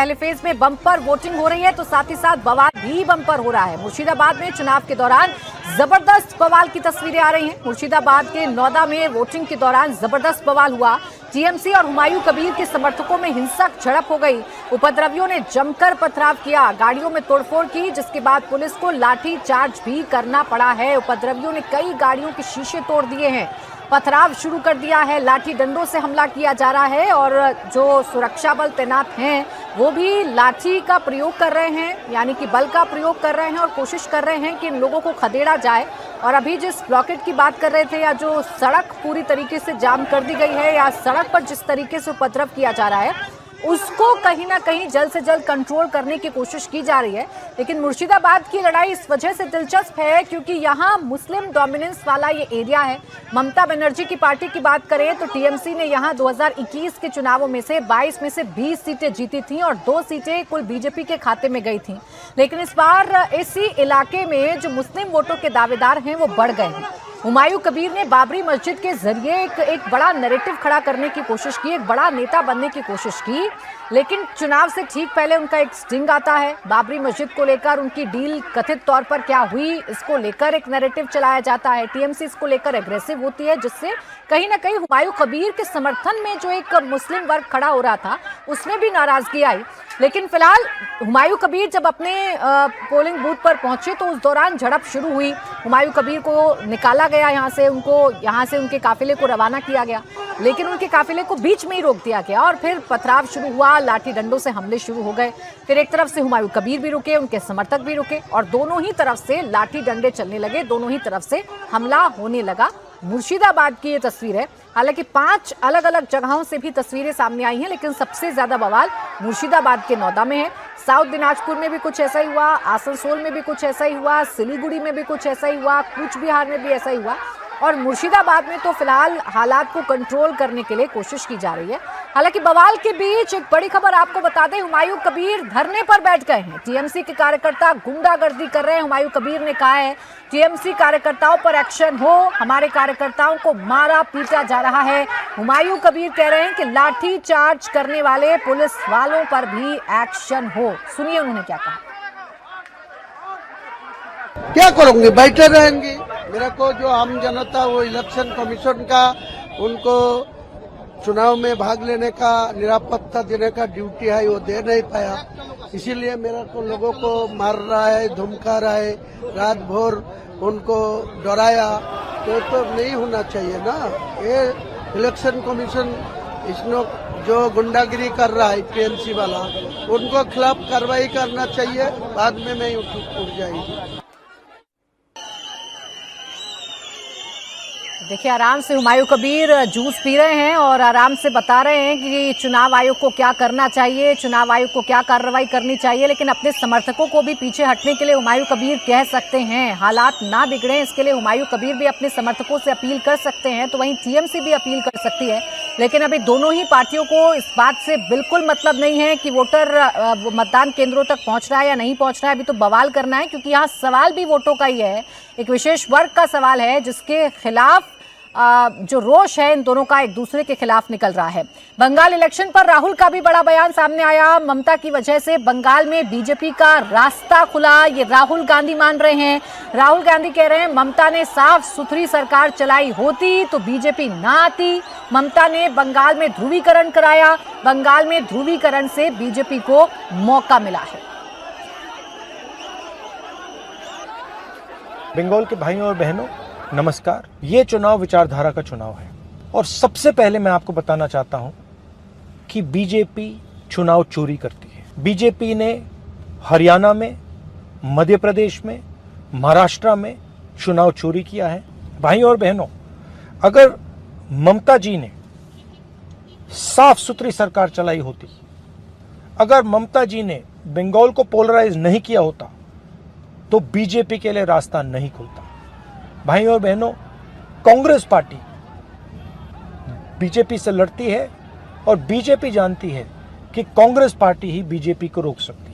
पहले फेज में bumper voting हो रही है तो साथ ही साथ बवाल भी बम्पर हो रहा है। मुर्शिदाबाद में चुनाव के दौरान जबरदस्त बवाल की तस्वीरें आ रही हैं। मुर्शिदाबाद के नौदा में वोटिंग के दौरान जबरदस्त बवाल हुआ। टीएमसी और हुमायूं कबीर के समर्थकों में हिंसक झड़प हो गई। उपद्रवियों ने जमकर पथराव किया, गाड़ियों में तोड़फोड़ की, जिसके बाद पुलिस को लाठी चार्ज भी करना पड़ा है। उपद्रवियों ने कई गाड़ियों के शीशे तोड़ दिए हैं, पथराव शुरू कर दिया है, लाठी डंडों से हमला किया जा रहा है और जो सुरक्षा बल तैनात हैं वो भी लाठी का प्रयोग कर रहे हैं, यानी कि बल का प्रयोग कर रहे हैं और कोशिश कर रहे हैं कि इन लोगों को खदेड़ा जाए। और अभी जिस ब्लॉकेट की बात कर रहे थे, या जो सड़क पूरी तरीके से जाम कर दी गई है, या सड़क पर जिस तरीके से उपद्रव किया जा रहा है, उसको कहीं ना कहीं जल्द से जल्द कंट्रोल करने की कोशिश की जा रही है। लेकिन मुर्शिदाबाद की लड़ाई इस वजह से दिलचस्प है क्योंकि यहाँ मुस्लिम डोमिनेंस वाला ये एरिया है। ममता बनर्जी की पार्टी की बात करें तो टीएमसी ने यहाँ 2021 के चुनावों में से 22 में से 20 सीटें जीती थी और 2 सीटें कुल बीजेपी के खाते में गई थी। लेकिन इस बार इसी इलाके में जो मुस्लिम वोटों के दावेदार हैं वो बढ़ गए हैं। हुमायूं कबीर ने बाबरी मस्जिद के जरिए एक बड़ा नैरेटिव खड़ा करने की कोशिश की, एक बड़ा नेता बनने की कोशिश की, लेकिन चुनाव से ठीक पहले उनका एक स्टिंग आता है। बाबरी मस्जिद को लेकर उनकी डील कथित तौर पर क्या हुई, इसको लेकर एक नैरेटिव चलाया जाता है। टीएमसी इसको लेकर एग्रेसिव होती है, जिससे कहीं ना कहीं हुमायूं कबीर के समर्थन में जो एक मुस्लिम वर्ग खड़ा हो रहा था उसमें भी नाराजगी आई। लेकिन फिलहाल हुमायूं कबीर जब अपने पोलिंग बूथ पर पहुंचे तो उस दौरान झड़प शुरू हुई। हुमायूं कबीर को निकाला गया यहाँ से उनके काफिले को रवाना किया गया, लेकिन उनके काफिले को बीच में ही रोक दिया गया और फिर पथराव शुरू हुआ, लाठी डंडों से हमले शुरू हो गए। फिर एक तरफ से हुमायूं कबीर भी रुके, उनके समर्थक भी रुके और दोनों ही तरफ से लाठी डंडे चलने लगे, दोनों ही तरफ से हमला होने लगा। मुर्शिदाबाद की ये तस्वीर है। हालांकि 5 अलग अलग जगहों से भी तस्वीरें सामने आई हैं, लेकिन सबसे ज्यादा बवाल मुर्शिदाबाद के नौदा में है। साउथ दिनाजपुर में भी कुछ ऐसा ही हुआ, आसनसोल में भी कुछ ऐसा ही हुआ, सिलीगुड़ी में भी कुछ ऐसा ही हुआ, कूच बिहार में भी ऐसा ही हुआ और मुर्शिदाबाद में तो फिलहाल हालात को कंट्रोल करने के लिए कोशिश की जा रही है। हालांकि बवाल के बीच एक बड़ी खबर आपको बता दें, हुमायूं कबीर धरने पर बैठ गए हैं। टीएमसी के कार्यकर्ता गुंडागर्दी कर रहे हैं। हुमायूं कबीर ने कहा है टीएमसी कार्यकर्ताओं पर एक्शन हो, हमारे कार्यकर्ताओं को मारा पीटा जा रहा है। हुमायूं कबीर कह रहे हैं कि लाठी चार्ज करने वाले पुलिस वालों पर भी एक्शन हो। सुनिए उन्होंने क्या कहा। क्या करूंगी, बैठे रहेंगे। मेरे को जो आम जनता वो इलेक्शन कमीशन का उनको चुनाव में भाग लेने का, निरापत्ता देने का ड्यूटी है, वो दे नहीं पाया। इसीलिए मेरे को लोगों को मार रहा है, धमका रहा है, रात भर उनको डराया। तो नहीं होना चाहिए ना। ये इलेक्शन कमीशन इसनो जो गुंडागिरी कर रहा है टीएमसी वाला, उनको खिलाफ कार्रवाई करना चाहिए। बाद में नहीं उठ जाएगी। देखिए आराम से हुमायूं कबीर जूस पी रहे हैं और आराम से बता रहे हैं कि चुनाव आयोग को क्या करना चाहिए, चुनाव आयोग को क्या कार्रवाई करनी चाहिए। लेकिन अपने समर्थकों को भी पीछे हटने के लिए हुमायूं कबीर कह सकते हैं, हालात ना बिगड़े इसके लिए हुमायूं कबीर भी अपने समर्थकों से अपील कर सकते हैं, तो वहीं टीएमसी भी अपील कर सकती है। लेकिन अभी दोनों ही पार्टियों को इस बात से बिल्कुल मतलब नहीं है कि वोटर मतदान केंद्रों तक पहुंच रहा है या नहीं पहुंच रहा है। अभी तो बवाल करना है, क्योंकि यहाँ सवाल भी वोटों का ही है, एक विशेष वर्ग का सवाल है जिसके खिलाफ जो रोष है इन दोनों का एक दूसरे के खिलाफ निकल रहा है। बंगाल इलेक्शन पर राहुल का भी बड़ा बयान सामने आया। ममता की वजह से बंगाल में बीजेपी का रास्ता खुला, ये राहुल गांधी मान रहे हैं। राहुल गांधी कह रहे हैं ममता ने साफ सुथरी सरकार चलाई होती तो बीजेपी ना आती। ममता ने बंगाल में ध्रुवीकरण कराया, बंगाल में ध्रुवीकरण से बीजेपी को मौका मिला है। बंगाल के भाइयों और बहनों नमस्कार। ये चुनाव विचारधारा का चुनाव है और सबसे पहले मैं आपको बताना चाहता हूं कि बीजेपी चुनाव चोरी करती है। बीजेपी ने हरियाणा में, मध्य प्रदेश में, महाराष्ट्र में चुनाव चोरी किया है। भाइयों और बहनों, अगर ममता जी ने साफ सुथरी सरकार चलाई होती, अगर ममता जी ने बंगाल को पोलराइज नहीं किया होता तो बीजेपी के लिए रास्ता नहीं खुलता। भाइयों और बहनों, कांग्रेस पार्टी बीजेपी से लड़ती है और बीजेपी जानती है कि कांग्रेस पार्टी ही बीजेपी को रोक सकती है।